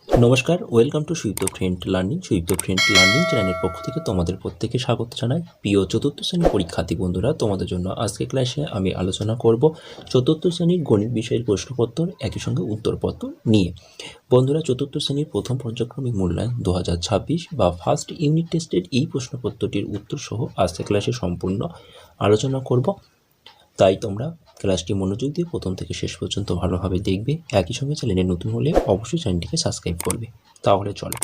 নমস্কার, welcome to সুইপ্ত friend learning. সুইপ্ত ফ্রেন্ড লার্নিং চ্যানেলের পক্ষ থেকে তোমাদের প্রত্যেকে স্বাগত জানাই। প্রিয় চতুর্থ শ্রেণীর পরীক্ষার্থী বন্ধুরা, তোমাদের জন্য আজকে ক্লাসে আমি আলোচনা করব চতুর্থ শ্রেণীর গণিত বিষয়ের প্রশ্নপত্র একই সঙ্গে উত্তরপত্র নিয়ে। বন্ধুরা, চতুর্থ শ্রেণীর প্রথম পর্যায়ক্রমিক মূল্যায়ন 2026 বা ফার্স্ট ইউনিট টেস্টের এই প্রশ্নপত্রটির উত্তর সহ আজকে ক্লাসে সম্পূর্ণ আলোচনা করব। তাই তোমরা ক্লাসটি মনোযোগ দিয়ে প্রথম থেকে শেষ পর্যন্ত ভালোভাবে দেখবে। একই সঙ্গে চ্যানেলে নতুন হলে অবশ্যই চ্যানেলটিকে সাবস্ক্রাইব করবে। তাহলে চলো।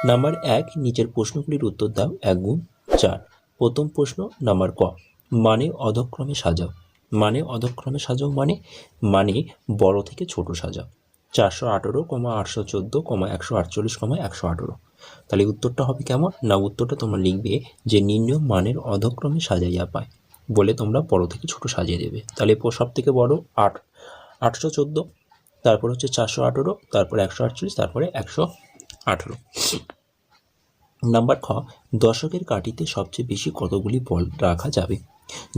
নাম্বার 1, নিচের প্রশ্নগুলির উত্তর দাও 1 গুণ 4। প্রথম প্রশ্ন নাম্বার ক, মানে অধক্রমে সাজাও। মানে অধক্রমে সাজাও মানে বড় থেকে ছোট সাজাও। 418, 814, 148, 118। তাহলে উত্তরটা হবে কেমন না, উত্তরটা তোমরা লিখবে যে নির্ণয় মানের অধক্রমে সাজাইয়া পায় বলে তোমরা বড় থেকে ছোট সাজিয়ে দেবে। তাহলে সব থেকে বড় 814, তারপর হচ্ছে 418, তারপর 148, তারপরে 118। নাম্বার খ, দশকের কাঠিতে সবচেয়ে বেশি কতগুলি বল রাখা যাবে।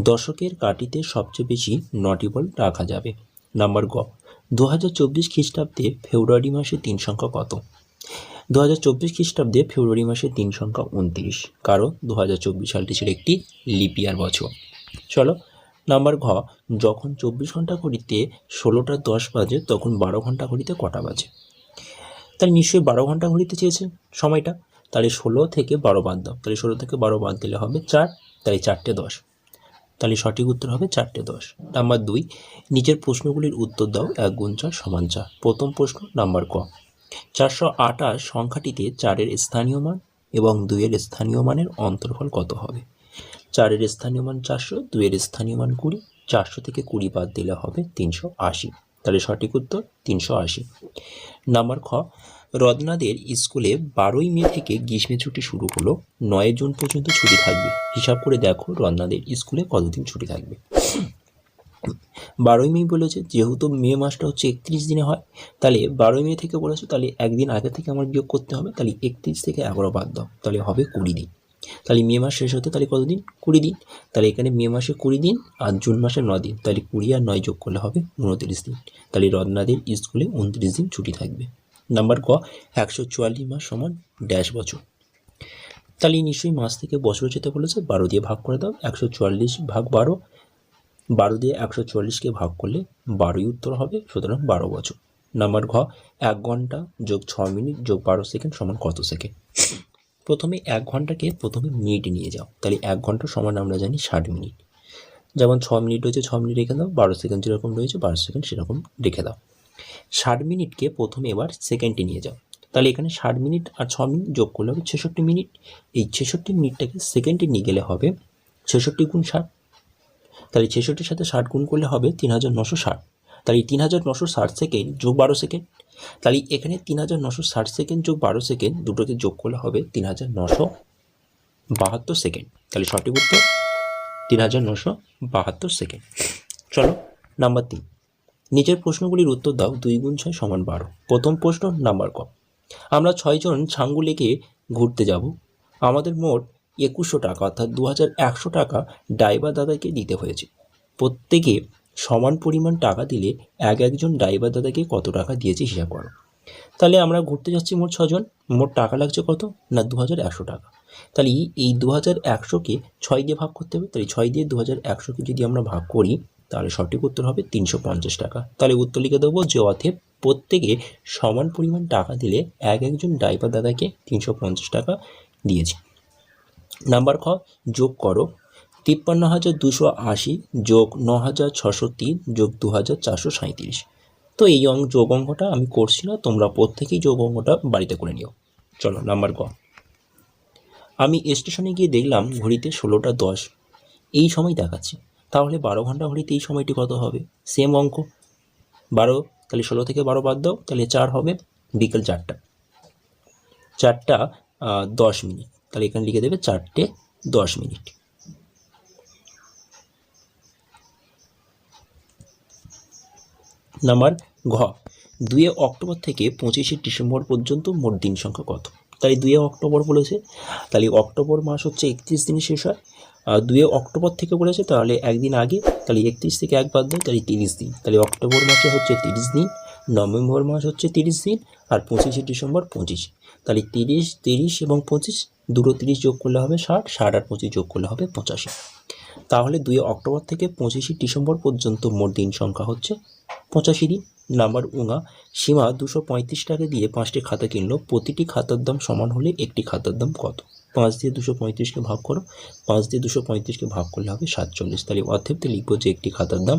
দশকের কাঠিতে সবচেয়ে বেশি 9টি বল রাখা যাবে। নাম্বার গ, 2024 খ্রিস্টাব্দে ফেব্রুয়ারি মাসে 3 সংখ্যা কত। 2024 খ্রিস্টাব্দে ফেব্রুয়ারি মাসে 3 সংখ্যা 29, কারণ 2024 সালটি ছিল একটি লিপ ইয়ার বছর। চলো। নাম্বার ঘ, যখন 24 ঘন্টা ঘড়িতে 16টা 10 বাজে তখন 12 ঘন্টা ঘড়িতে কটা বাজে। তাহলে নিশ্চয়ই 12 ঘন্টা ঘড়িতে চেয়েছে সময়টা। তাহলে 16 থেকে 12 বাদ দাও। তাহলে 16 থেকে 12 বাদ দিলে হবে 4, তাই 4টে 10। তাহলে সঠিক উত্তর হবে 4টে 10। নাম্বার 2, নিচের প্রশ্নগুলির উত্তর দাও 1 গুণ 4 সমান 4। প্রথম প্রশ্ন নাম্বার ক, 428 সংখ্যাটিতে 4-এর স্থানীয় মান এবং 2-এর স্থানীয় মানের অন্তর্ফল কত হবে। 4-এর স্থানীয় মান 400, 2-এর স্থানীয় মান 20। 400 থেকে 20 বাদ দিলে হবে 380। তাহলে সঠিক উত্তর 380। নাম্বার খ, রত্নাদের স্কুলে 12ই মে থেকে গ্রীষ্মের ছুটি শুরু হলো, 9 জুন পর্যন্ত ছুটি থাকবে। হিসাব করে দেখো রত্নাদের স্কুলে কতদিন ছুটি থাকবে। 12ই মে বলেছে, যেহেতু মে মাসটা হচ্ছে 31 দিনে হয়, তাহলে 12ই মে থেকে বলেছে, তাহলে একদিন আগে থেকে আমার বিয়োগ করতে হবে। তাহলে 31 থেকে 11 বাদ দাও, তাহলে হবে 20 দিন। তাহলে মে মাস শেষ হতে তাহলে কতদিন, 20 দিন। তাহলে এখানে মে মাসে 20 দিন আর জুন মাসে 9 দিন, তাহলে 20 আর 9 যোগ করলে হবে 29 দিন। তাহলে রত্নাদের স্কুলে 29 দিন ছুটি থাকবে। নাম্বার ক, 144 মাস সমান ড্যাশ বছর। তাহলে নিশ্চয়ই মাস থেকে বছর যেতে বলেছে, 12 দিয়ে ভাগ করে দাও। 144 ভাগ 12, 12 দিয়ে 144কে ভাগ করলে 12ই উত্তর হবে, সুতরাং 12 বছর। নাম্বার ঘ, 1 ঘন্টা যোগ 6 মিনিট যোগ 12 সেকেন্ড সমান কত সেকেন্ড। প্রথমে 1 ঘন্টাকে প্রথমে মিনিটে নিয়ে যাও। তাহলে 1 ঘন্টা সমান আমরা জানি 60 মিনিট। যেমন 6 মিনিট রয়েছে 6 মিনিট রেখে দাও, 12 সেকেন্ড যেরকম রয়েছে 12 সেকেন্ড সেরকম রেখে দাও। 60 মিনিটকে প্রথমে এবার সেকেন্ডে নিয়ে যাও। তাহলে এখানে 60 মিনিট আর 6 মিনিট যোগ করলে হবে 66 মিনিট। এই 66 মিনিটটাকে সেকেন্ডে নিয়ে গেলে হবে 66 গুণ 60। তাহলে 66-এর সাথে 60 গুণ করলে হবে 3960। তাহলে 3960 সেকেন্ড যোগ 12 সেকেন্ড। তাহলে এখানে 3960 সেকেন্ড যোগ 12 সেকেন্ড দুটোকে যোগ করলে হবে 3972 সেকেন্ড। তাহলে সঠিক উত্তর 3972 সেকেন্ড। চলো। নাম্বার 3, নিচের প্রশ্নগুলির উত্তর দাও 2 গুণ 6 সমান 12। প্রথম প্রশ্ন নাম্বার ক, আমরা 6 জন ছাঙ্গু লেকে ঘুরতে যাব। আমাদের মোট 2100 টাকা অর্থাৎ 2100 টাকা ড্রাইভার দাদাকে দিতে হয়েছে। প্রত্যেকে সমান পরিমাণ টাকা দিলে একজন ড্রাইভার দাদাকে কত টাকা দিয়েছে হিসাব করো। তাহলে আমরা ঘুরতে যাচ্ছি মোট 6 জন, মোট টাকা লাগছে কত না 2100 টাকা। তাহলে এই 2100কে 6 দিয়ে ভাগ করতে হবে। তাহলে 6 দিয়ে 2100কে যদি আমরা ভাগ করি তাহলে সঠিক উত্তর হবে 350 টাকা। তাহলে উত্তর লিখে দেবো যে অতএব প্রত্যেকে সমান পরিমাণ টাকা দিলে একজন ড্রাইভার দাদাকে 350 টাকা দিয়েছে। নাম্বার খ, যোগ করো 53,280 যোগ 9,603 যোগ 2,437। তো এই যোগ অঙ্কটা আমি করছি না, তোমরা প্রত্যেকেই যোগ অঙ্কটা বাড়িতে করে নিও। চলো। নাম্বার ক, আমি স্টেশনে গিয়ে দেখলাম ঘড়িতে 16টা 10 এই সময় দেখাচ্ছে। তাহলে 12 ঘন্টা ঘড়িতে এই সময়টি কত হবে। সেম অঙ্ক, 12, তাহলে 16 থেকে 12 বাদ দাও, তাহলে 4 হবে। বিকেল 4টা 10 মিনিট। তাহলে এখানে লিখে দেবে 4টে 10 মিনিট। নাম্বার ঘ, 2 অক্টোবর থেকে 25 ডিসেম্বর পর্যন্ত মোট দিন সংখ্যা কত। তাই 2 অক্টোবর বলেছে, তাহলে অক্টোবর মাস হচ্ছে 31 দিনে শেষ হয়। 2 অক্টোবর থেকে বলেছে, তাহলে একদিন আগে, তাহলে 31 থেকে 1 বাদ দেয়, তাহলে 30 দিন। তাহলে অক্টোবর মাসে হচ্ছে 30 দিন। নভেম্বর মাস হচ্ছে 30 দিন, আর 25শে ডিসেম্বর 25। তাহলে 30 এবং 25, দুটো 30 যোগ করলে হবে 60, 60 আর 25 যোগ করলে হবে 85। তাহলে 2 অক্টোবর থেকে 25শে ডিসেম্বর পর্যন্ত মোট দিন সংখ্যা হচ্ছে 85 দিন। নাম্বার উঙা, সীমা 235 টাকা দিয়ে 5টি খাতা কিনলো, প্রতিটি খাতার দাম সমান হলে একটি খাতার দাম কত? 5 দিয়ে 235কে ভাগ করো, 5 দিয়ে 235কে ভাগ করলে হবে 47। তাহলে অতএব লিখবো যে একটি খাতার দাম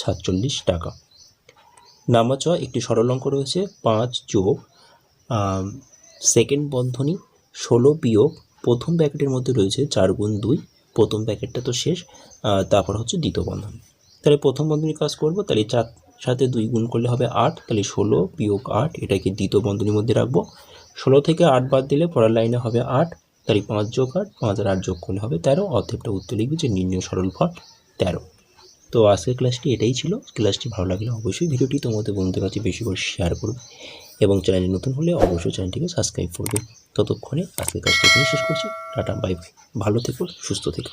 47 টাকা। নাম্বার 6, একটি সরল অঙ্ক রয়েছে 5 যোগ সেকেন্ড বন্ধনী 16 বিয়োগ প্রথম ব্র্যাকেটের মধ্যে রয়েছে 4 গুণ 2, প্রথম ব্র্যাকেটটা তো শেষ, তারপর হচ্ছে দ্বিতীয় বন্ধনী। তাহলে প্রথম বন্ধনীর কাজ করব, তাহলে 4 সাথে 2 গুণ করলে হবে 8, তাহলে 16 বিয়োগ 8 এটাকে দ্বিতীয় বন্ধনীর মধ্যে রাখবো। 16 থেকে 8 বাদ দিলে পরের লাইনে হবে 8, তাহলে 5 যোগ 8, 5 আর 8 যোগ করলে হবে 13, অতএবটা উত্তর লিখবে যে নির্ণয় সরলফল 13। তো আজকের ক্লাসটি এটাই ছিল। ক্লাসটি ভালো লাগলে অবশ্যই ভিডিওটি তোমাদের বন্ধুদের কাছে বেশি করে শেয়ার করবে এবং চ্যানেলে নতুন হলে অবশ্যই চ্যানেলটিকে সাবস্ক্রাইব করবে। ততক্ষণে আজকের ক্লাসটি এখানেই শেষ করছি। টাটা, বাই বাই, ভালো থেকো, সুস্থ থেকো।